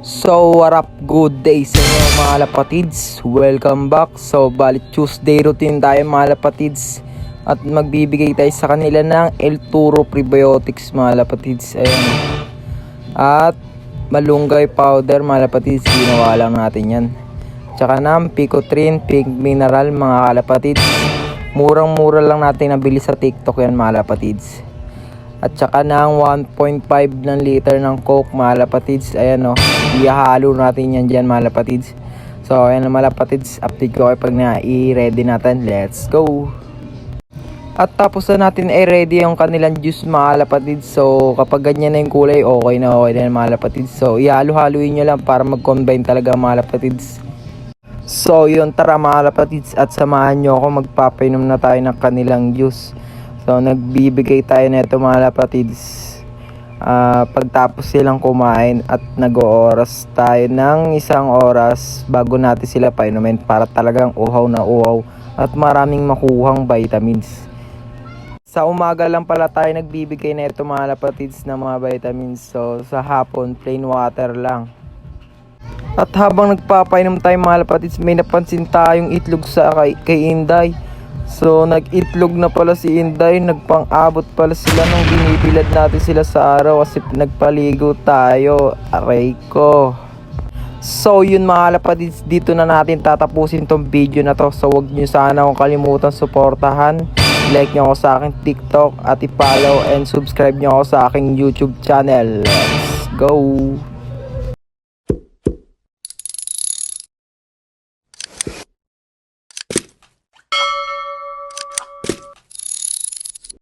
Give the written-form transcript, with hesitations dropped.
So what up, good day sa inyo mga lapatids, welcome back. So bali Tuesday routine tayo mga lapatids, at magbibigay tayo sa kanila ng El Toro Prebiotics mga lapatids. Ayan. At malunggay powder mga lapatids, ginawa lang natin yan. Tsaka ng Picotrin Pink Mineral mga kalapatids, murang mura lang natin nabili sa TikTok yan mga lapatids. At saka ng 1.5 ng liter ng Coke mga lapatids. Ayan o, ihahalo natin yan dyan mga lapatids. So ayan mga lapatids, update ko kayo pag na-i-ready natin. Let's go! At tapos na natin i-ready yung kanilang juice mga lapatids. So kapag ganyan na yung kulay, okay na mga lapatids. So ihalo-haluin nyo lang para mag-combine talaga mga lapatids. So yun, tara mga lapatids, at samahan nyo ako, magpapainom na tayo ng kanilang juice. So nagbibigay tayo nito mga lapatids pagtapos silang kumain, at nag-ooras tayo ng 1 oras bago natin sila painumin para talagang uhaw na uhaw at maraming makuhang vitamins. Sa umaga lang pala tayo nagbibigay nito mga lapatids ng mga vitamins. So sa hapon plain water lang. At habang nagpapainom tayo mga lapatids, may napansin tayong itlog sa kay Inday. So nag-itlog na pala si Inday, nagpang-abot pala sila nung binibilad natin sila sa araw kasi nagpaligo tayo. Aray ko. So yun mga lapatids, dito na natin tatapusin tong video na to. So wag nyo sana akong kalimutan suportahan, like nyo ako sa aking TikTok, at i-follow and subscribe nyo ako sa aking YouTube channel. Let's go!